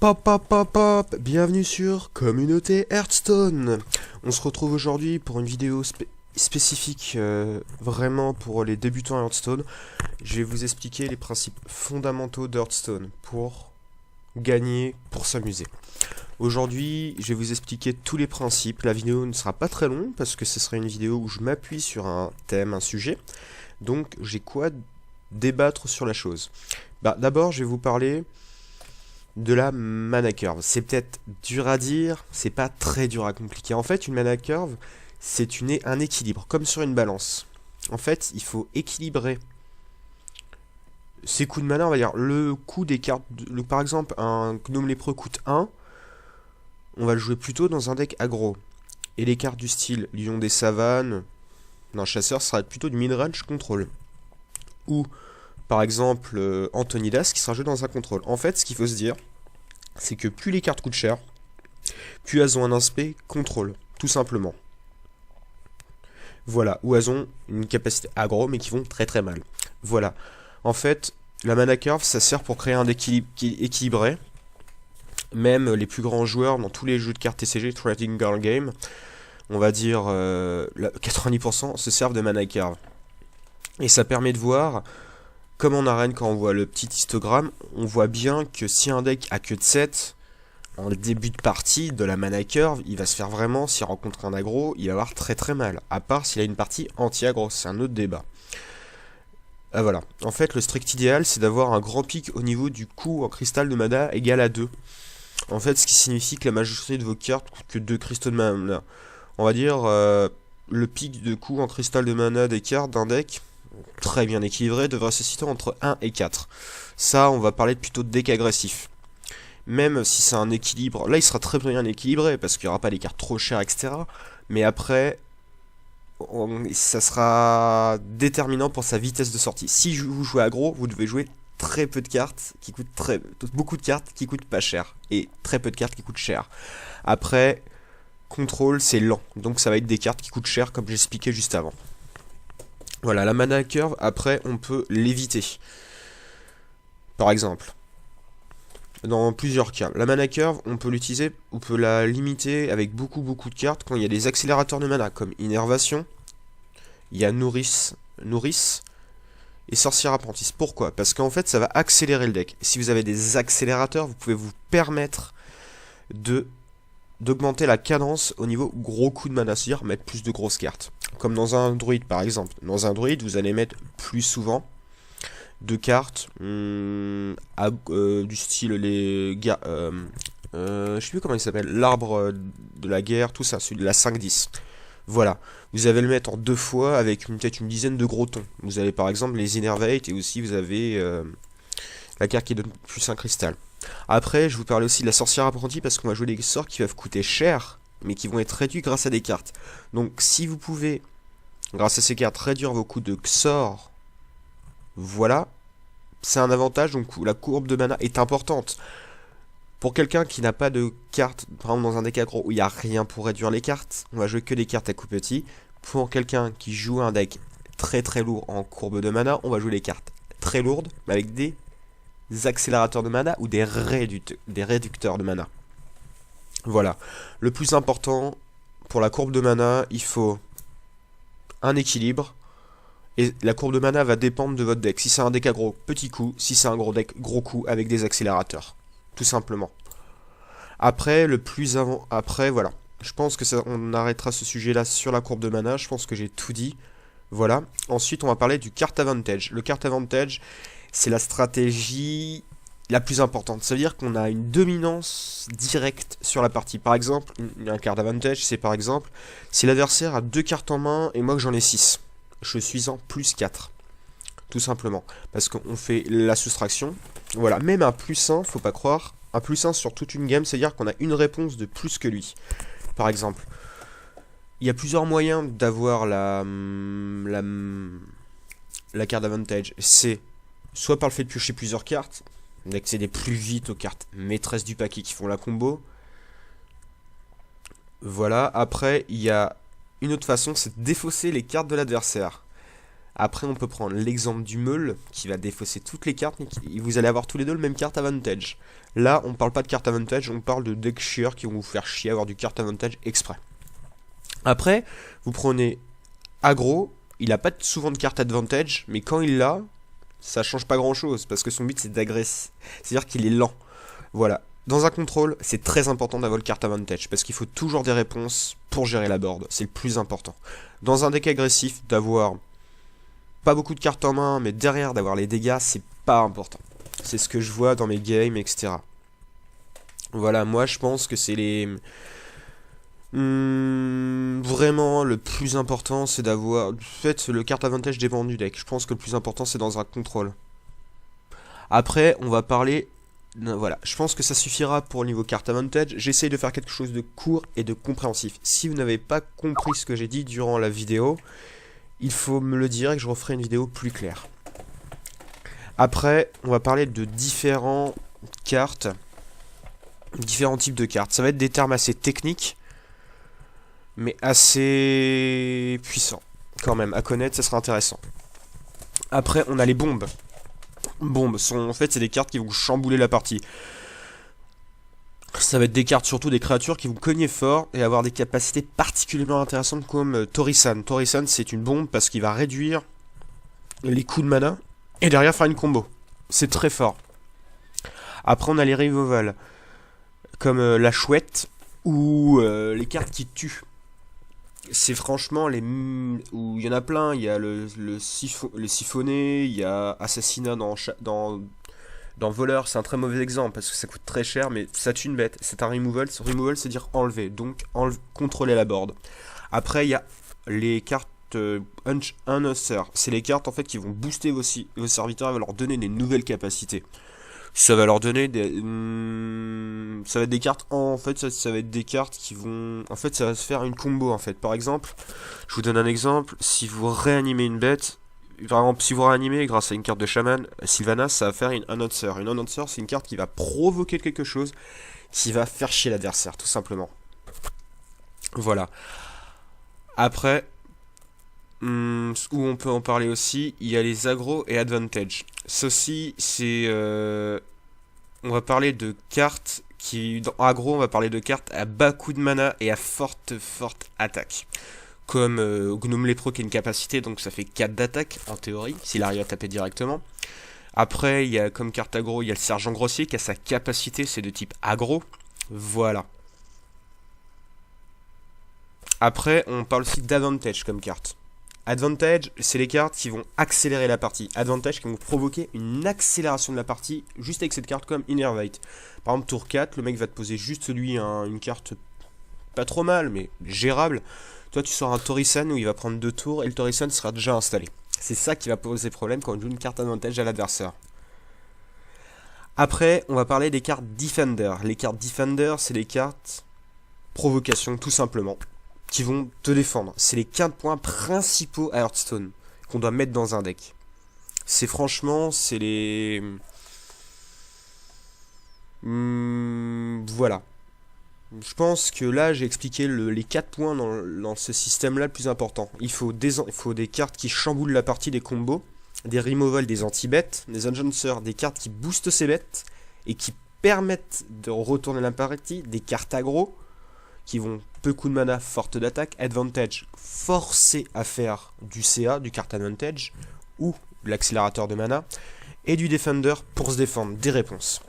Pop pop pop pop, bienvenue sur Communauté Hearthstone. On se retrouve aujourd'hui pour une vidéo spécifique vraiment pour les débutants à Hearthstone. Je vais vous expliquer les principes fondamentaux d'Hearthstone pour gagner, pour s'amuser. Aujourd'hui, je vais vous expliquer tous les principes. La vidéo ne sera pas très longue parce que ce sera une vidéo où je m'appuie sur un thème, un sujet. Donc j'ai quoi débattre sur la chose. D'abord, je vais vous parler de la mana curve. C'est peut-être dur à dire, c'est pas très dur à compliquer. En fait, une mana curve, c'est un équilibre, comme sur une balance. En fait, il faut équilibrer ces coups de mana, on va dire, le coût des cartes, par exemple, un gnome lépreux coûte 1, on va le jouer plutôt dans un deck aggro. Et les cartes du style Lion des Savanes, d'un chasseur, ça sera plutôt du mid-range contrôle. Ou, par exemple, Antonidas, qui sera joué dans un contrôle. En fait, ce qu'il faut se dire, c'est que plus les cartes coûtent cher, plus elles ont un aspect contrôle, tout simplement. Voilà, ou elles ont une capacité aggro, mais qui vont très très mal. Voilà. En fait, la mana curve, ça sert pour créer un équilibre équilibré. Même les plus grands joueurs dans tous les jeux de cartes TCG, Trading Girl Game, on va dire 90% se servent de mana curve. Et ça permet de voir, comme en arène quand on voit le petit histogramme, on voit bien que si un deck a que de 7, en début de partie de la mana curve, il va se faire vraiment, s'il rencontre un aggro, il va avoir très très mal. À part s'il a une partie anti-aggro, c'est un autre débat. Ah voilà, en fait le strict idéal c'est d'avoir un grand pic au niveau du coût en cristal de mana égal à 2. En fait ce qui signifie que la majorité de vos cartes coûtent que 2 cristaux de mana. On va dire le pic de coût en cristal de mana des cartes d'un deck, très bien équilibré, devrait se situer entre 1 et 4. Ça on va parler plutôt de deck agressif. Même si c'est un équilibre, là il sera très bien équilibré parce qu'il n'y aura pas des cartes trop chères etc. Mais après ça sera déterminant pour sa vitesse de sortie. Si vous jouez aggro, vous devez jouer très peu de cartes qui coûtent beaucoup de cartes qui coûtent pas cher et très peu de cartes qui coûtent cher. Après, contrôle c'est lent, donc ça va être des cartes qui coûtent cher comme j'expliquais juste avant. Voilà, la mana curve, après on peut l'éviter. Par exemple, dans plusieurs cas, la mana curve, on peut l'utiliser, on peut la limiter avec beaucoup de cartes quand il y a des accélérateurs de mana, comme Innervation, il y a Nourrice et Sorcière Apprentice. Pourquoi? Parce qu'en fait, ça va accélérer le deck. Si vous avez des accélérateurs, vous pouvez vous permettre d'augmenter la cadence au niveau gros coup de mana, c'est-à-dire mettre plus de grosses cartes. Comme dans un druide par exemple. Dans un druide, vous allez mettre plus souvent de cartes du style les je sais plus comment il s'appelle, l'arbre de la guerre, tout ça, celui de la 5-10. Voilà, vous allez le mettre en 2 fois avec peut-être une dizaine de gros tons. Vous avez par exemple les Innervate et aussi vous avez la carte qui donne plus un cristal. Après, je vous parlais aussi de la sorcière apprentie parce qu'on va jouer des sorts qui peuvent coûter cher, mais qui vont être réduits grâce à des cartes. Donc si vous pouvez, grâce à ces cartes, réduire vos coûts de sort, voilà, c'est un avantage, donc la courbe de mana est importante. Pour quelqu'un qui n'a pas de cartes, par exemple dans un deck aggro où il n'y a rien pour réduire les cartes, on va jouer que des cartes à coup petit. Pour quelqu'un qui joue un deck très très lourd en courbe de mana, on va jouer des cartes très lourdes, avec des accélérateurs de mana ou des réducteurs de mana. Voilà, le plus important pour la courbe de mana, il faut un équilibre. Et la courbe de mana va dépendre de votre deck. Si c'est un deck aggro, petit coup. Si c'est un gros deck, gros coup avec des accélérateurs. Tout simplement. Après, après, voilà. Je pense que on arrêtera ce sujet-là sur la courbe de mana. Je pense que j'ai tout dit. Voilà. Ensuite, on va parler du card advantage. Le card advantage, c'est la stratégie la plus importante. Ça veut dire qu'on a une dominance directe sur la partie. Par exemple, un card advantage, c'est par exemple, si l'adversaire a 2 cartes en main et moi que j'en ai 6. Je suis en plus 4. Tout simplement. Parce qu'on fait la soustraction. Voilà, même un plus 1, faut pas croire. Un plus 1 sur toute une game, c'est-à-dire qu'on a une réponse de plus que lui. Par exemple, il y a plusieurs moyens d'avoir la carte d'avantage. C'est soit par le fait de piocher plusieurs cartes, d'accéder plus vite aux cartes maîtresses du paquet qui font la combo. Voilà, après, il y a une autre façon, c'est de défausser les cartes de l'adversaire. Après, on peut prendre l'exemple du meule qui va défausser toutes les cartes, mais vous allez avoir tous les deux le même carte advantage. Là, on parle pas de carte advantage, on parle de deck shear qui vont vous faire chier à avoir du carte advantage exprès. Après, vous prenez aggro, il a pas souvent de carte advantage, mais quand il l'a, ça change pas grand chose, parce que son but c'est d'agresser, c'est-à-dire qu'il est lent. Voilà. Dans un contrôle, c'est très important d'avoir le carte advantage, parce qu'il faut toujours des réponses pour gérer la board, c'est le plus important. Dans un deck agressif, d'avoir pas beaucoup de cartes en main, mais derrière d'avoir les dégâts, c'est pas important. C'est ce que je vois dans mes games, etc. Voilà, moi je pense que c'est les... vraiment, le plus important, c'est d'avoir... En fait, le carte avantage dépend du deck. Je pense que le plus important, c'est dans un contrôle. Après, on va parler... Voilà, je pense que ça suffira pour le niveau carte avantage. J'essaye de faire quelque chose de court et de compréhensif. Si vous n'avez pas compris ce que j'ai dit durant la vidéo, il faut me le dire et que je referai une vidéo plus claire. Après, on va parler de différentes cartes, différents types de cartes. Ça va être des termes assez techniques, mais assez puissants, quand même. À connaître, ça sera intéressant. Après, on a les bombes. Bombes sont, en fait, c'est des cartes qui vont chambouler la partie. Ça va être des cartes, surtout des créatures qui vont cogner fort et avoir des capacités particulièrement intéressantes comme Torisan. Torisan, c'est une bombe parce qu'il va réduire les coups de mana et derrière faire une combo. C'est très fort. Après, on a les removal, comme la chouette ou les cartes qui tuent. C'est franchement les... où il y en a plein. Il y a le siphonné, il y a assassinat dans voleur, c'est un très mauvais exemple parce que ça coûte très cher, mais ça tue une bête. C'est un removal. Removal, c'est dire enlever, donc contrôler la board. Après, il y a les cartes Unearther. C'est les cartes en fait qui vont booster vos serviteurs et leur donner des nouvelles capacités. Ça va leur donner des... ça va être des cartes... En fait, ça va être des cartes qui vont... En fait, ça va se faire une combo, en fait. Par exemple, je vous donne un exemple. Si vous réanimez une bête... Par exemple, si vous réanimez grâce à une carte de chaman, Sylvanas, ça va faire une Unearther. Une Unearther, c'est une carte qui va provoquer quelque chose, qui va faire chier l'adversaire, tout simplement. Voilà. Après... où on peut en parler aussi, il y a les aggro et advantage. Ceci, c'est... on va parler de cartes qui... Dans aggro, on va parler de cartes à bas coût de mana et à forte attaque. Comme Gnome Lépreux qui a une capacité, donc ça fait 4 d'attaque, en théorie, s'il arrive à taper directement. Après, il y a comme carte aggro, il y a le Sergent Grossier qui a sa capacité, c'est de type aggro. Voilà. Après, on parle aussi d'advantage comme carte. Advantage, c'est les cartes qui vont accélérer la partie. Advantage qui vont provoquer une accélération de la partie juste avec cette carte comme Innervate. Par exemple, tour 4, le mec va te poser juste lui une carte pas trop mal, mais gérable. Toi, tu sors un Torisan où il va prendre 2 tours et le Torisan sera déjà installé. C'est ça qui va poser problème quand on joue une carte advantage à l'adversaire. Après, on va parler des cartes Defender. Les cartes Defender, c'est les cartes provocation, tout simplement, qui vont te défendre. C'est les 15 points principaux à Hearthstone qu'on doit mettre dans un deck. C'est franchement, c'est les... voilà. Je pense que là, j'ai expliqué les 4 points dans ce système-là le plus important. Il faut des cartes qui chamboulent la partie, des combos, des removal, des anti-bêtes, des enhancers, des cartes qui boostent ces bêtes et qui permettent de retourner la partie, des cartes aggro, qui vont peu coup de mana, forte d'attaque, advantage, forcé à faire du CA, du card advantage, ou de l'accélérateur de mana, et du defender pour se défendre, des réponses.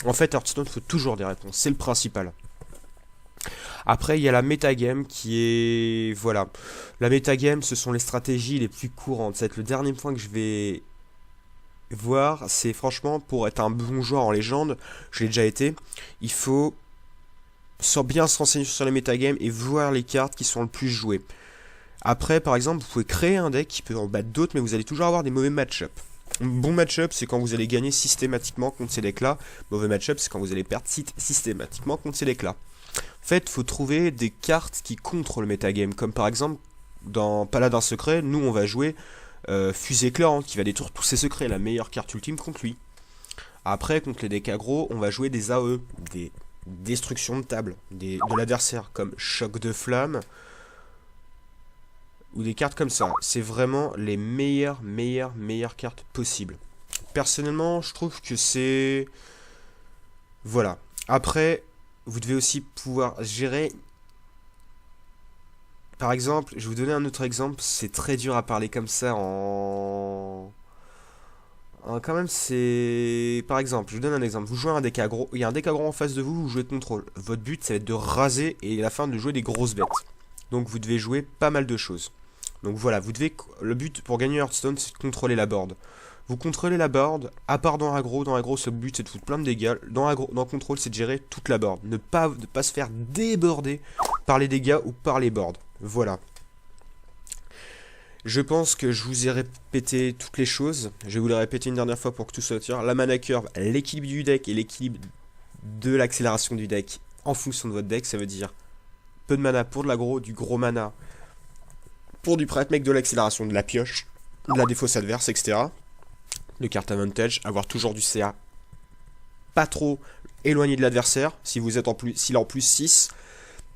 En fait, Hearthstone, il faut toujours des réponses, c'est le principal. Après, il y a la metagame qui est... Voilà. La metagame, ce sont les stratégies les plus courantes. C'est le dernier point que je vais voir. C'est franchement, pour être un bon joueur en légende, je l'ai déjà été, il faut bien se renseigner sur les metagames et voir les cartes qui sont le plus jouées. Après, par exemple, vous pouvez créer un deck qui peut en battre d'autres, mais vous allez toujours avoir des mauvais match-up. Un bon match-up, c'est quand vous allez gagner systématiquement contre ces decks-là. Mauvais match-up, c'est quand vous allez perdre systématiquement contre ces decks-là. En fait, il faut trouver des cartes qui contrent le metagame. Comme par exemple, dans Paladin Secret, nous on va jouer Fusée éclairante qui va détruire tous ses secrets, la meilleure carte ultime contre lui. Après, contre les decks aggro, on va jouer des AE, des destructions de table de l'adversaire, comme Choc de flamme, ou des cartes comme ça. C'est vraiment les meilleures cartes possibles. Personnellement, je trouve que c'est... Voilà. Après, vous devez aussi pouvoir gérer... Par exemple, je vais vous donner un autre exemple. C'est très dur à parler comme ça quand même, c'est... Par exemple, je vous donne un exemple. Vous jouez un deck aggro. Il y a un deck aggro en face de vous, vous jouez de contrôle. Votre but, ça va être de raser et à la fin de jouer des grosses bêtes. Donc vous devez jouer pas mal de choses. Donc voilà, vous devez... Le but pour gagner Hearthstone, c'est de contrôler la board. Vous contrôlez la board, à part dans aggro, le but c'est de foutre plein de dégâts. Dans contrôle, c'est de gérer toute la board. Ne pas se faire déborder par les dégâts ou par les boards. Voilà. Je pense que je vous ai répété toutes les choses. Je vais vous les répéter une dernière fois pour que tout soit clair. La mana curve, l'équilibre du deck et l'équilibre de l'accélération du deck en fonction de votre deck. Ça veut dire peu de mana pour de l'aggro, du gros mana pour du prêtre, mec, de l'accélération, de la pioche, de la défausse adverse, etc. De carte advantage, avoir toujours du CA pas trop éloigné de l'adversaire. Si vous êtes s'il est en plus 6,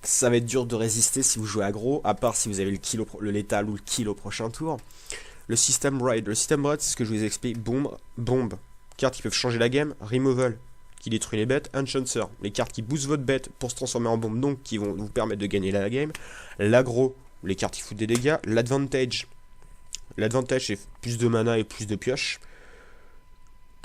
ça va être dur de résister si vous jouez aggro, à part si vous avez le létal ou le kill au prochain tour. Le system ride. Le system ride, c'est ce que je vous explique. Bombe. Cartes qui peuvent changer la game. Removal, qui détruit les bêtes. Enchanter, les cartes qui boostent votre bête pour se transformer en bombe, donc qui vont vous permettre de gagner la game. L'aggro, les cartes qui foutent des dégâts. L'advantage. L'advantage, c'est plus de mana et plus de pioche.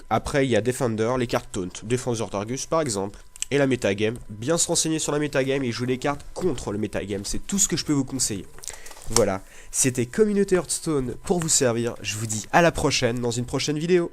Après, il y a Defender, les cartes taunt. Défenseur d'Argus, par exemple. Et la metagame. Bien se renseigner sur la metagame et jouer des cartes contre le metagame. C'est tout ce que je peux vous conseiller. Voilà. C'était Communauté Hearthstone pour vous servir. Je vous dis à la prochaine dans une prochaine vidéo.